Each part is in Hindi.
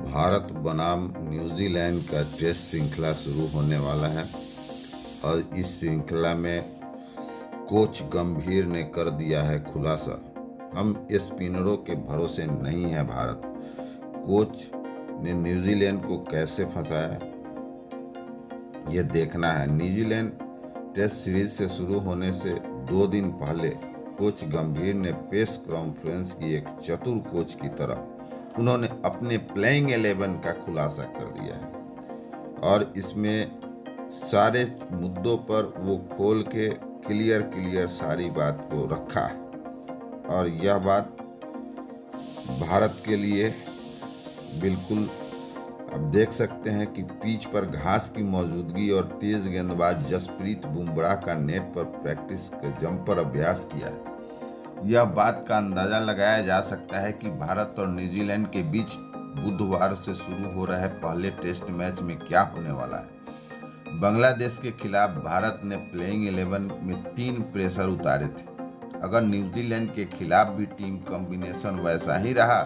भारत बनाम न्यूजीलैंड का टेस्ट श्रृंखला शुरू होने वाला है और इस श्रृंखला में कोच गंभीर ने कर दिया है खुलासा। हम स्पिनरों के भरोसे नहीं है भारत। कोच ने न्यूजीलैंड को कैसे फंसाया, यह देखना है। न्यूजीलैंड टेस्ट सीरीज से शुरू होने से 2 दिन पहले कोच गंभीर ने प्रेस कॉन्फ्रेंस की एक चतुर कोच की तरह उन्होंने अपने प्लेइंग 11 का खुलासा कर दिया है और इसमें सारे मुद्दों पर वो खोल के क्लियर सारी बात को रखा है और यह बात भारत के लिए बिल्कुल अब देख सकते हैं कि पिच पर घास की मौजूदगी और तेज गेंदबाज जसप्रीत बुमराह का नेट पर प्रैक्टिस के जंपर अभ्यास किया है। यह बात का अंदाजा लगाया जा सकता है कि भारत और न्यूजीलैंड के बीच बुधवार से शुरू हो रहे पहले टेस्ट मैच में क्या होने वाला है। बांग्लादेश के खिलाफ भारत ने प्लेइंग 11 में 3 प्रेशर उतारे थे। अगर न्यूजीलैंड के खिलाफ भी टीम कॉम्बिनेशन वैसा ही रहा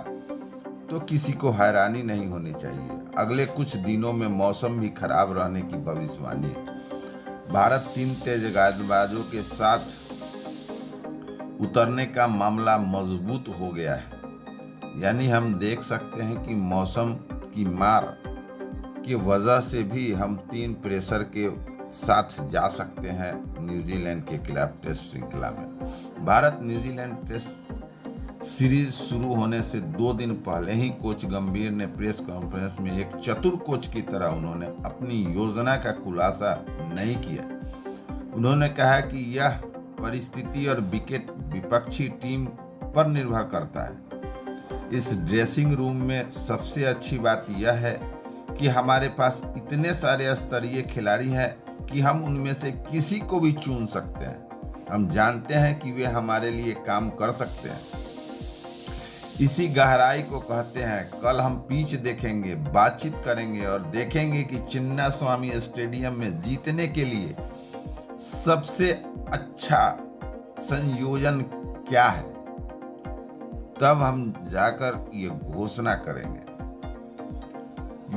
तो किसी को हैरानी नहीं होनी चाहिए। अगले कुछ दिनों में मौसम भी खराब रहने की भविष्यवाणी है। भारत 3 तेज गेंदबाजों के साथ उतरने का मामला मजबूत हो गया है, यानी हम देख सकते हैं कि मौसम की मार की वजह से भी हम 3 प्रेशर के साथ जा सकते हैं न्यूजीलैंड के खिलाफ टेस्ट श्रृंखला में। भारत न्यूजीलैंड टेस्ट सीरीज शुरू होने से 2 दिन पहले ही कोच गंभीर ने प्रेस कॉन्फ्रेंस में एक चतुर कोच की तरह उन्होंने अपनी योजना का खुलासा नहीं किया। उन्होंने कहा कि यह परिस्थिति और विकेट विपक्षी टीम पर निर्भर करता है। इस ड्रेसिंग रूम में सबसे अच्छी बात यह है कि हमारे पास इतने सारे स्तरीय खिलाड़ी हैं कि हम उनमें से किसी को भी चुन सकते हैं। हम जानते हैं कि वे हमारे लिए काम कर सकते हैं। इसी गहराई को कहते हैं। कल हम पिच देखेंगे, बातचीत करेंगे और देखेंगे कि चिन्नास्वामी स्टेडियम में जीतने के लिए सबसे अच्छा संयोजन क्या है। तब हम जाकर ये घोषणा करेंगे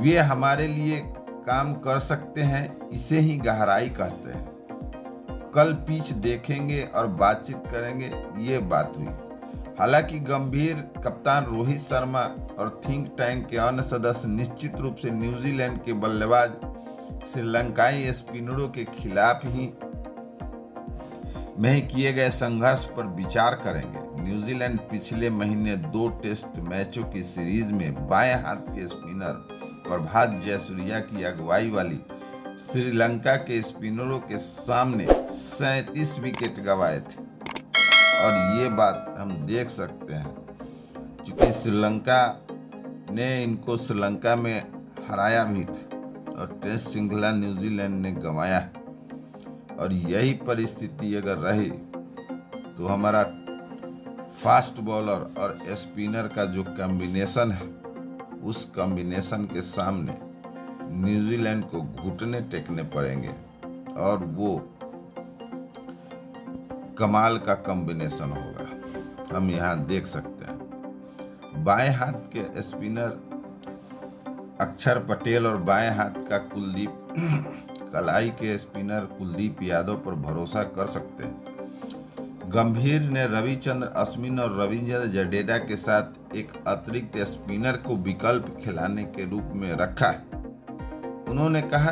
वे हमारे लिए काम कर सकते हैं। इसे ही गहराई कहते हैं। कल पिच देखेंगे और बातचीत करेंगे, ये बात हुई। हालांकि गंभीर, कप्तान रोहित शर्मा और थिंक टैंक के अन्य सदस्य निश्चित रूप से न्यूजीलैंड के बल्लेबाज श्रीलंकाई स्पिनरों के खिलाफ ही में किए गए संघर्ष पर विचार करेंगे। न्यूजीलैंड पिछले महीने 2 टेस्ट मैचों की सीरीज में बाएं हाथ के स्पिनर प्रभात जयसूर्या की अगुवाई वाली श्रीलंका के स्पिनरों के सामने 37 विकेट गंवाए थे और ये बात हम देख सकते हैं क्योंकि श्रीलंका ने इनको श्रीलंका में हराया भी था और टेस्ट श्रृंखला न्यूजीलैंड ने गंवाया है। और यही परिस्थिति अगर रही तो हमारा फास्ट बॉलर और स्पिनर का जो कॉम्बिनेशन है उस कॉम्बिनेशन के सामने न्यूजीलैंड को घुटने टेकने पड़ेंगे और वो कमाल का कॉम्बिनेशन होगा। हम यहाँ देख सकते हैं बाएं हाथ के स्पिनर अक्षर पटेल और बाएं हाथ का कुलदीप कलाई के स्पिनर कुलदीप यादव पर भरोसा कर सकते हैं। गंभीर ने रविचंद्र अश्विन और रविंद्र जडेजा के साथ एक अतिरिक्त स्पिनर को विकल्प खिलाने के रूप में रखा है। उन्होंने कहा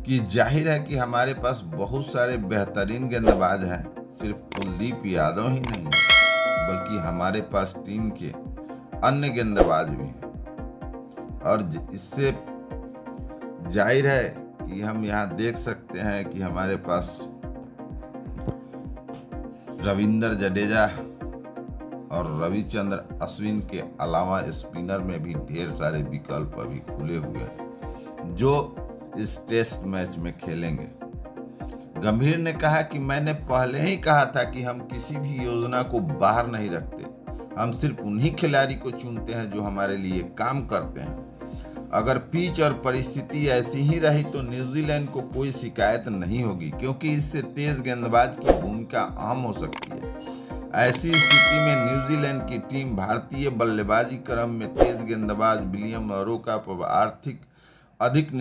कि जाहिर है कि हमारे पास बहुत सारे बेहतरीन गेंदबाज हैं, सिर्फ कुलदीप यादव ही नहीं बल्कि हमारे पास टीम के अन्य गेंदबाज भी हैं। और इससे जाहिर है कि हम यहाँ देख सकते हैं कि हमारे पास रविंद्र जडेजा और रविचंद्र अश्विन के अलावा स्पिनर में भी ढेर सारे विकल्प अभी खुले हुए हैं जो इस टेस्ट मैच में खेलेंगे। गंभीर ने कहा कि मैंने पहले ही कहा था कि हम किसी भी योजना को बाहर नहीं रखते। हम सिर्फ उन्हीं खिलाड़ी को चुनते हैं जो हमारे लिए काम करते हैं। अगर पिच और परिस्थिति ऐसी ही रही तो न्यूजीलैंड को कोई शिकायत नहीं होगी क्योंकि इससे तेज गेंदबाज की भूमिका अहम हो सकती है। ऐसी स्थिति में न्यूजीलैंड की टीम भारतीय बल्लेबाजी क्रम में तेज गेंदबाज विलियम मोरो का अधिक